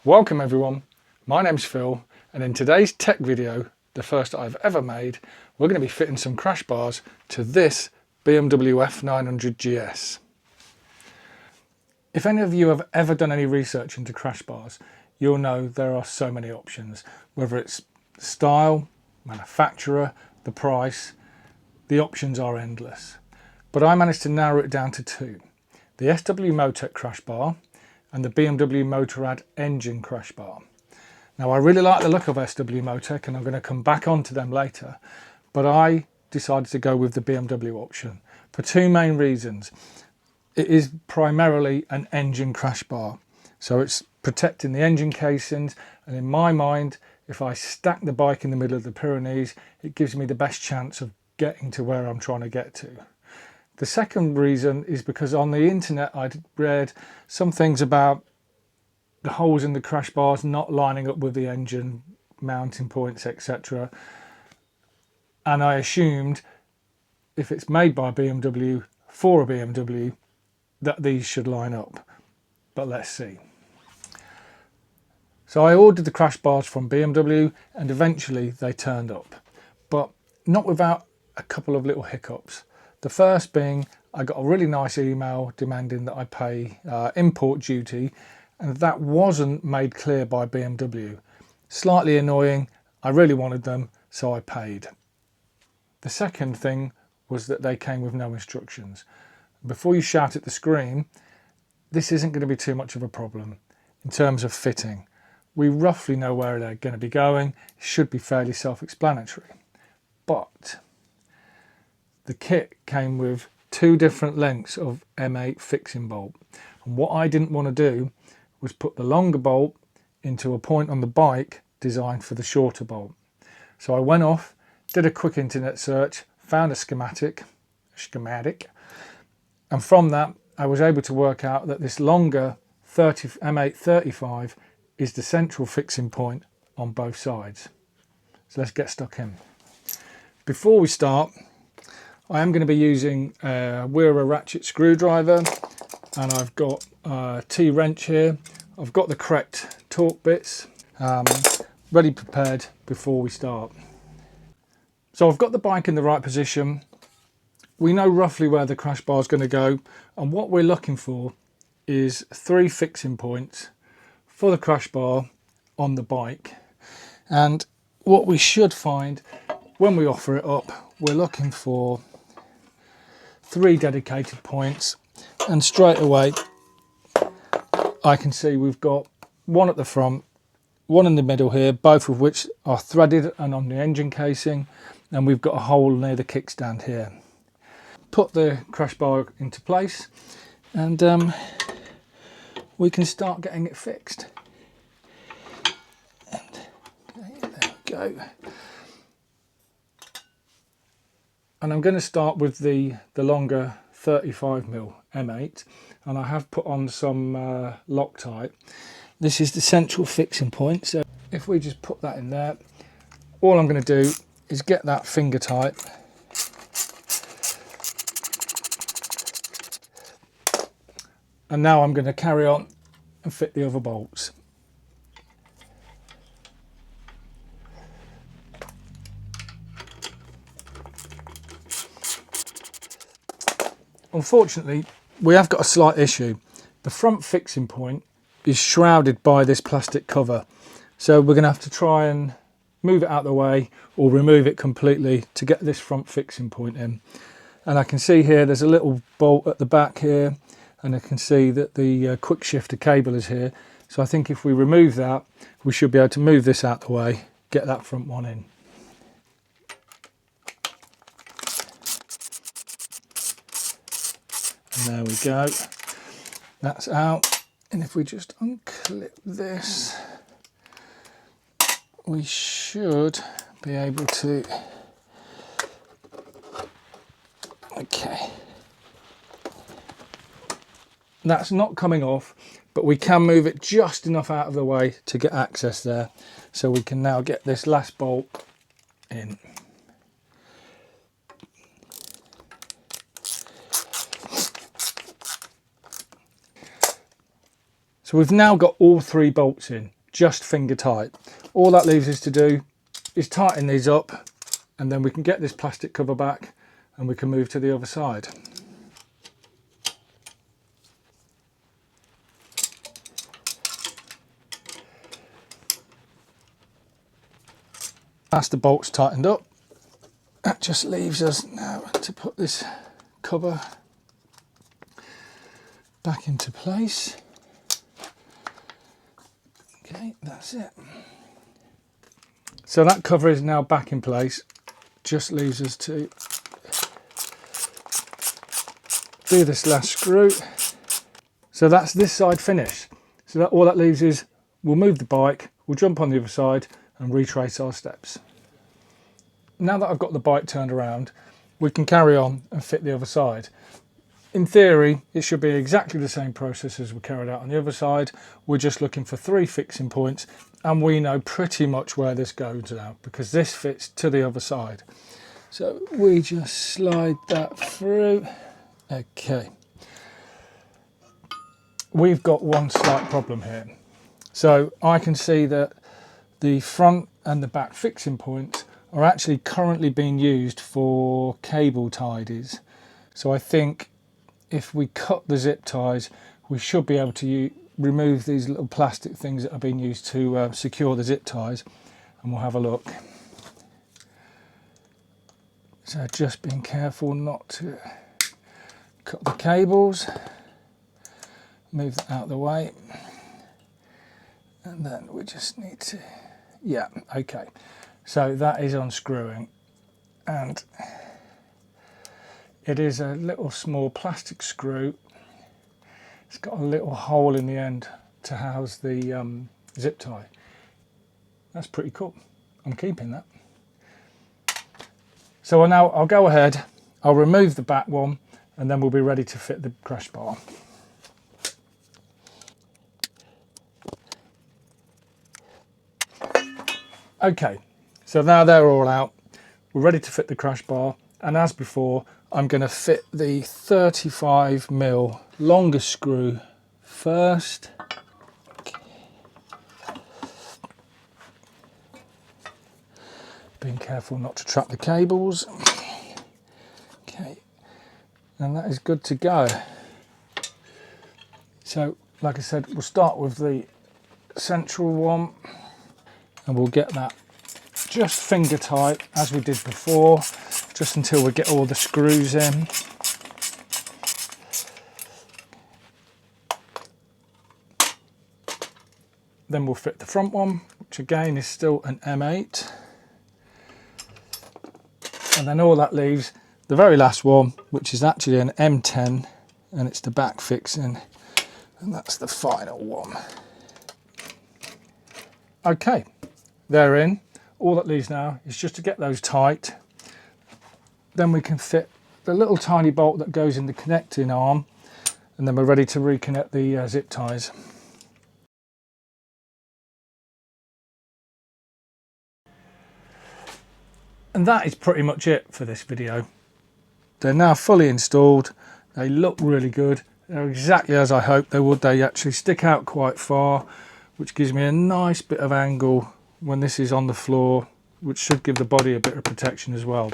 Welcome everyone, my name's Phil, and in today's tech video, the first I've ever made, we're going to be fitting some crash bars to this BMW F900GS. If any of you have ever done any research into crash bars, you'll know there are so many options, whether it's style, manufacturer, the price, the options are endless. But I managed to narrow it down to two, the SW Motec crash bar and the BMW Motorrad engine crash bar. Now I really like the look of SW Motec and I'm going to come back onto them later, but I decided to go with the BMW option for two main reasons. It is primarily an engine crash bar, so it's protecting the engine casings, and in my mind, if I stack the bike in the middle of the Pyrenees, it gives me the best chance of getting to where I'm trying to get to. The second reason is because on the internet I'd read some things about the holes in the crash bars not lining up with the engine mounting points, etc. And I assumed if it's made by BMW for a BMW that these should line up. But let's see. So I ordered the crash bars from BMW and eventually they turned up, but not without a couple of little hiccups. The first being I got a really nice email demanding that I pay import duty, and that wasn't made clear by BMW. Slightly annoying. I really wanted them, so I paid. The second thing was that they came with no instructions. Before you shout at the screen, this isn't going to be too much of a problem in terms of fitting. We roughly know where they're going to be going. It should be fairly self-explanatory. But the kit came with two different lengths of M8 fixing bolt. And what I didn't want to do was put the longer bolt into a point on the bike designed for the shorter bolt. So I went off, did a quick internet search, found a schematic, and from that I was able to work out that this longer M8 35 is the central fixing point on both sides. So let's get stuck in. Before we start, I am going to be using a Wera ratchet screwdriver, and I've got a T-wrench here. I've got the correct torque bits ready prepared before we start. So I've got the bike in the right position. We know roughly where the crash bar is going to go, and what we're looking for is 3 fixing points for the crash bar on the bike. And what we should find when we offer it up, we're looking for 3 dedicated points, and straight away I can see we've got one at the front, one in the middle here, both of which are threaded and on the engine casing, and we've got a hole near the kickstand here. Put the crash bar into place and we can start getting it fixed. And there we go. And I'm going to start with the longer 35mm M8, and I have put on some Loctite. This is the central fixing point, so if we just put that in there, all I'm going to do is get that finger tight. And now I'm going to carry on and fit the other bolts. Unfortunately, we have got a slight issue. The front fixing point is shrouded by this plastic cover, so we're going to have to try and move it out of the way or remove it completely to get this front fixing point in. And I can see here there's a little bolt at the back here, and I can see that the quick shifter cable is here, so I think if we remove that we should be able to move this out of the way, get that front one in. And there we go, that's out. And if we just unclip this, we should be able to, okay. That's not coming off, but we can move it just enough out of the way to get access there. So we can now get this last bolt in. So we've now got all 3 bolts in. just finger tight. All that leaves us to do is tighten these up, and then we can get this plastic cover back and we can move to the other side. As the bolts tightened up, that just leaves us now to put this cover back into place. Okay, that's it. So that cover is now back in place. Just leaves us to do this last screw. So that's this side finished. So that all that leaves is we'll move the bike, we'll jump on the other side and retrace our steps. Now that I've got the bike turned around, we can carry on and fit the other side. In theory, it should be exactly the same process as we carried out on the other side. We're just looking for 3 fixing points, and we know pretty much where this goes now because this fits to the other side. So we just slide that through. Okay. We've got one slight problem here. So I can see that the front and the back fixing points are actually currently being used for cable tidies. So I think if we cut the zip ties, we should be able to remove these little plastic things that are being used to secure the zip ties, and we'll have a look. So just being careful not to cut the cables, move that out of the way, and then we just need to, yeah, okay. So that is unscrewing, and it is a little small plastic screw. It's got a little hole in the end to house the zip tie. That's pretty cool. I'm keeping that. So now I'll go ahead, I'll remove the back one, and then we'll be ready to fit the crash bar. Okay, so now they're all out, we're ready to fit the crash bar, and as before, I'm going to fit the 35mm longest screw first. Being careful not to trap the cables. Okay, and that is good to go. So, like I said, we'll start with the central one, and we'll get that just finger tight as we did before, just until we get all the screws in. Then we'll fit the front one, which again is still an M8. And then all that leaves the very last one, which is actually an M10, and it's the back fixing, and that's the final one. Okay, they're in. All that leaves now is just to get those tight. Then we can fit the little tiny bolt that goes in the connecting arm, and then we're ready to reconnect the zip ties. And that is pretty much it for this video. They're now fully installed. They look really good. They're exactly as I hoped they would. They actually stick out quite far, which gives me a nice bit of angle when this is on the floor, which should give the body a bit of protection as well.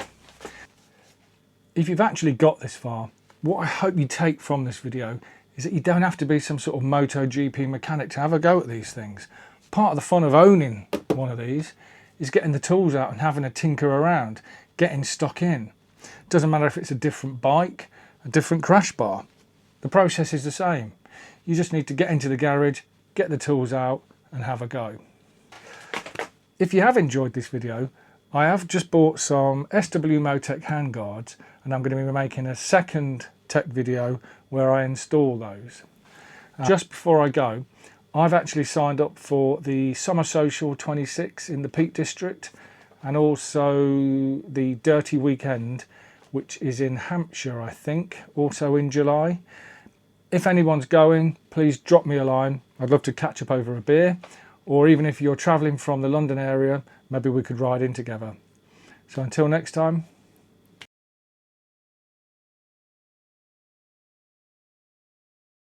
If you've actually got this far, what I hope you take from this video is that you don't have to be some sort of MotoGP mechanic to have a go at these things. Part of the fun of owning one of these is getting the tools out and having a tinker around, getting stuck in. Doesn't matter if it's a different bike, a different crash bar. The process is the same. You just need to get into the garage, get the tools out and have a go. If you have enjoyed this video, I have just bought some SW Motec handguards, and I'm going to be making a second tech video where I install those. Just before I go, I've actually signed up for the Summer Social 26 in the Peak District, and also the Dirty Weekend, which is in Hampshire, I think, also in July. If anyone's going, please drop me a line. I'd love to catch up over a beer, or even if you're travelling from the London area, maybe we could ride in together. So until next time,